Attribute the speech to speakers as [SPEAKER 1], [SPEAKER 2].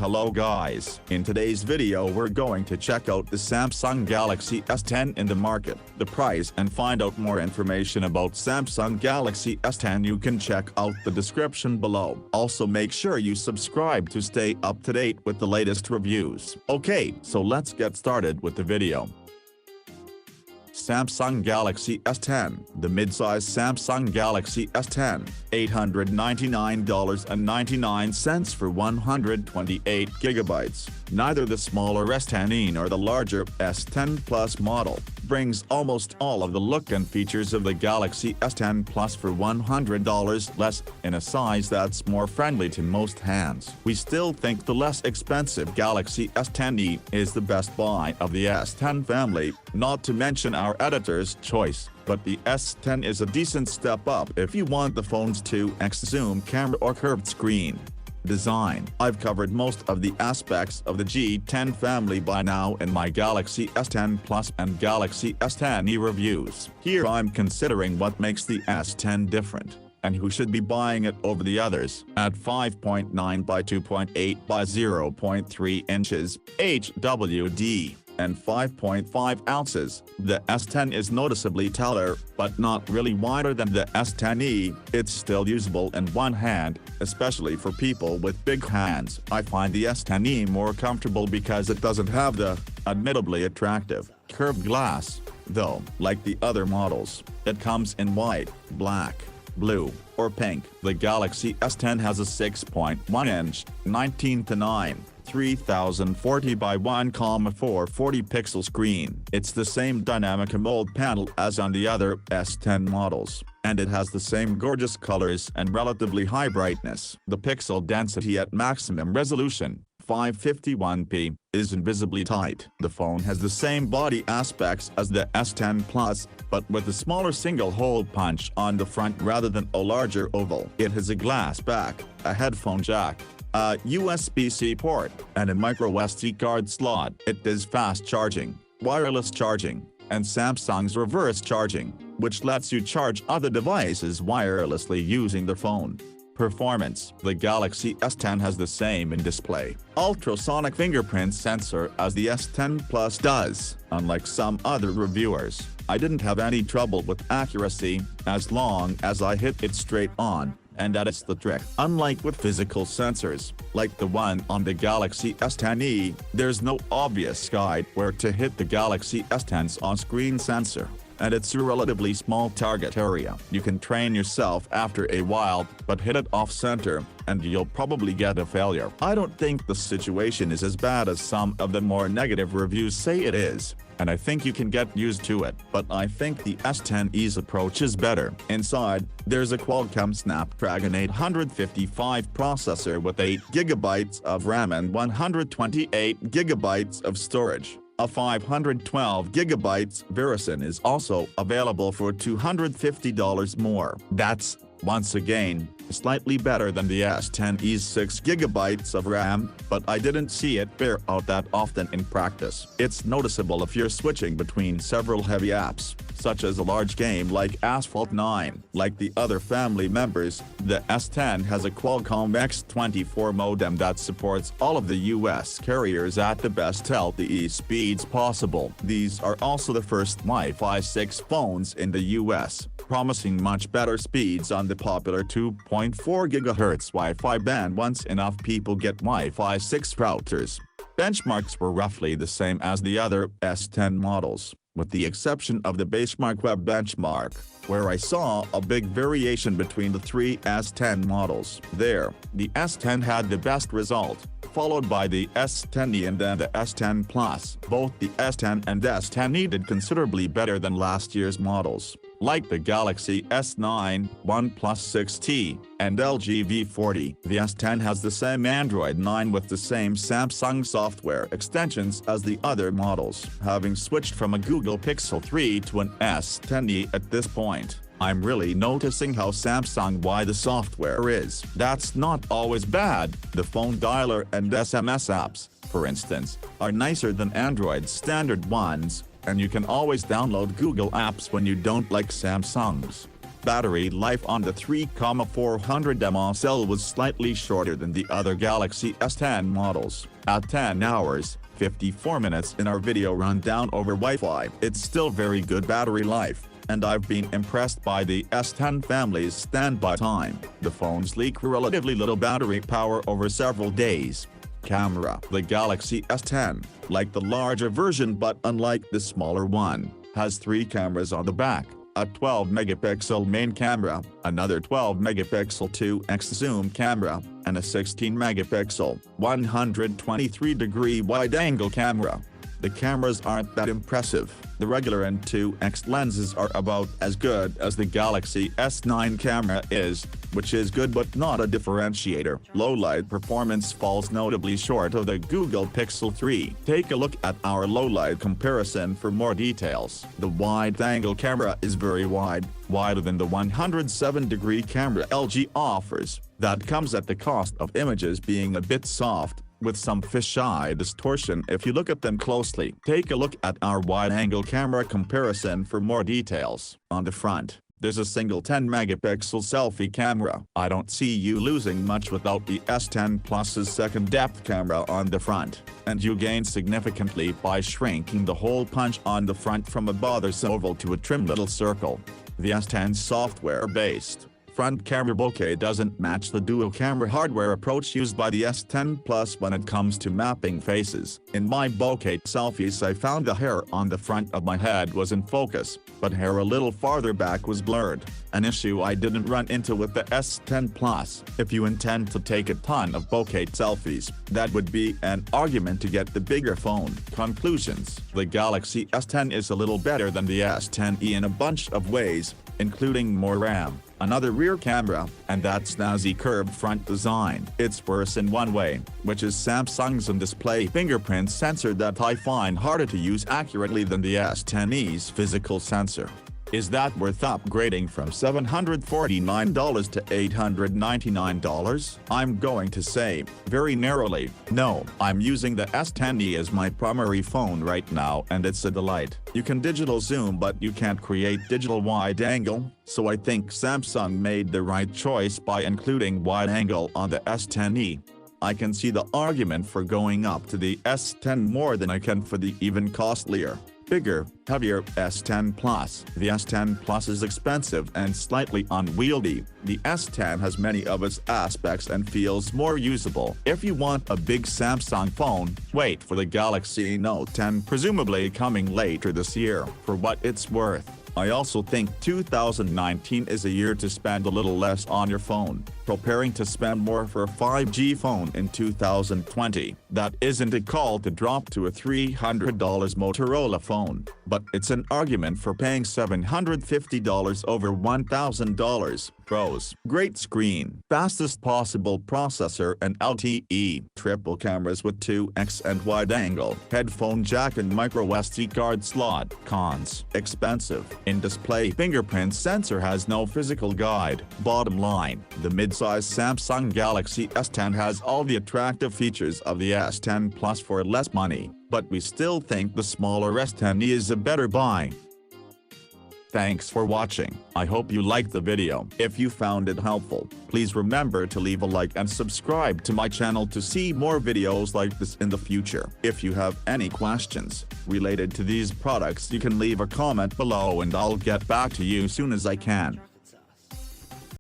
[SPEAKER 1] Hello guys, in today's video we're going to check out the Samsung Galaxy S10 in the market, the price and find out more information about Samsung Galaxy S10. You can check out the description below. Also make sure you subscribe to stay up to date with the latest reviews. Okay, so let's get started with the video. Samsung Galaxy S10. The midsize Samsung Galaxy S10, $899.99 for 128 GB. Neither the smaller S10e nor the larger S10 Plus model brings almost all of the look and features of the Galaxy S10 Plus for $100 less, in a size that's more friendly to most hands. We still think the less expensive Galaxy S10e is the best buy of the S10 family, not to mention our editor's choice. But the S10 is a decent step up if you want the phone's 2x zoom camera or curved screen. Design. I've covered most of the aspects of the G10 family by now in my Galaxy S10 Plus and Galaxy S10e reviews. Here I'm considering what makes the S10 different, and who should be buying it over the others. At 5.9 by 2.8 by 0.3 inches, HWD, and 5.5 ounces, the S10 is noticeably taller, but not really wider than the S10e. It's still usable in one hand, especially for people with big hands. I find the S10e more comfortable because it doesn't have the, admittedly attractive, curved glass, though, like the other models. It comes in white, black, blue, or pink. The Galaxy S10 has a 6.1-inch, 19:9, 3040 by 1,440 pixel screen. It's the same dynamic AMOLED panel as on the other S10 models, and it has the same gorgeous colors and relatively high brightness. The pixel density at maximum resolution, 551p, is invisibly tight. The phone has the same body aspects as the S10 Plus, but with a smaller single-hole punch on the front rather than a larger oval. It has a glass back, a headphone jack, a USB-C port, and a microSD card slot. It does fast charging, wireless charging, and Samsung's reverse charging, which lets you charge other devices wirelessly using the phone. Performance. The Galaxy S10 has the same in-display, ultrasonic fingerprint sensor as the S10 Plus does. Unlike some other reviewers, I didn't have any trouble with accuracy, as long as I hit it straight on, and that is the trick. Unlike with physical sensors, like the one on the Galaxy S10e, there's no obvious guide where to hit the Galaxy S10's on-screen sensor, and it's a relatively small target area. You can train yourself after a while, but hit it off-center, and you'll probably get a failure. I don't think the situation is as bad as some of the more negative reviews say it is, and I think you can get used to it, but I think the S10e's approach is better. Inside, there's a Qualcomm Snapdragon 855 processor with 8 GB of RAM and 128 GB of storage. A 512 GB Verizon is also available for $250 more. That's, once again, slightly better than the S10e's 6 GB of RAM, but I didn't see it bear out that often in practice. It's noticeable if you're switching between several heavy apps, such as a large game like Asphalt 9. Like the other family members, the S10 has a Qualcomm X24 modem that supports all of the US carriers at the best LTE speeds possible. These are also the first Wi-Fi 6 phones in the US, promising much better speeds on the popular 2.4 GHz Wi-Fi band once enough people get Wi-Fi 6 routers. Benchmarks were roughly the same as the other S10 models, with the exception of the benchmark web benchmark, where I saw a big variation between the three S10 models. There, the S10 had the best result, followed by the S10e and then the S10 Plus. Both the S10 and S10e did considerably better than last year's models. Like the Galaxy S9, OnePlus 6T, and LG V40, the S10 has the same Android 9 with the same Samsung software extensions as the other models. Having switched from a Google Pixel 3 to an S10e at this point, I'm really noticing how Samsung-wide the software is. That's not always bad. The phone dialer and SMS apps, for instance, are nicer than Android's standard ones, and you can always download Google apps when you don't like Samsung's. Battery life on the 3400 mAh cell was slightly shorter than the other Galaxy S10 models, at 10 hours, 54 minutes in our video rundown over Wi-Fi. It's still very good battery life, and I've been impressed by the S10 family's standby time. The phones leak relatively little battery power over several days. Camera. The Galaxy S10, like the larger version but unlike the smaller one, has 3 cameras on the back: a 12-megapixel main camera, another 12-megapixel 2x zoom camera, and a 16-megapixel, 123-degree wide-angle camera. The cameras aren't that impressive. The regular and 2x lenses are about as good as the Galaxy S9 camera is, which is good but not a differentiator. Low-light performance falls notably short of the Google Pixel 3. Take a look at our low-light comparison for more details. The wide-angle camera is very wide, wider than the 107-degree camera LG offers. That comes at the cost of images being a bit soft, with some fisheye distortion if you look at them closely. Take a look at our wide-angle camera comparison for more details. On the front, there's a single 10-megapixel selfie camera. I don't see you losing much without the S10 Plus's second depth camera on the front, and you gain significantly by shrinking the hole punch on the front from a bothersome oval to a trim little circle. The S10's software-based front camera bokeh doesn't match the dual-camera hardware approach used by the S10 Plus when it comes to mapping faces. In my bokeh selfies I found the hair on the front of my head was in focus, but hair a little farther back was blurred, an issue I didn't run into with the S10 Plus. If you intend to take a ton of bokeh selfies, that would be an argument to get the bigger phone. Conclusions. The Galaxy S10 is a little better than the S10e in a bunch of ways, including more RAM, another rear camera, and that snazzy curved front design. It's worse in one way, which is Samsung's in-display fingerprint sensor that I find harder to use accurately than the S10e's physical sensor. Is that worth upgrading from $749 to $899? I'm going to say, very narrowly, no. I'm using the S10e as my primary phone right now and it's a delight. You can digital zoom but you can't create digital wide angle, so I think Samsung made the right choice by including wide angle on the S10e. I can see the argument for going up to the S10 more than I can for the even costlier, bigger, heavier S10 Plus. The S10 Plus is expensive and slightly unwieldy. The S10 has many of its aspects and feels more usable. If you want a big Samsung phone, wait for the Galaxy Note 10, presumably coming later this year. For what it's worth, I also think 2019 is a year to spend a little less on your phone, preparing to spend more for a 5G phone in 2020. That isn't a call to drop to a $300 Motorola phone, but it's an argument for paying $750 over $1,000. Pros: great screen, fastest possible processor and LTE, triple cameras with 2x and wide angle, headphone jack and microSD card slot. Cons: expensive. In-display fingerprint sensor has no physical guide. Bottom line, the mid-size Samsung Galaxy S10 has all the attractive features of the S10 Plus for less money, but we still think the smaller S10e is a better buy. Thanks for watching. I hope you liked the video. If you found it helpful, please remember to leave a like and subscribe to my channel to see more videos like this in the future. If you have any questions related to these products, you can leave a comment below and I'll get back to you soon as I can.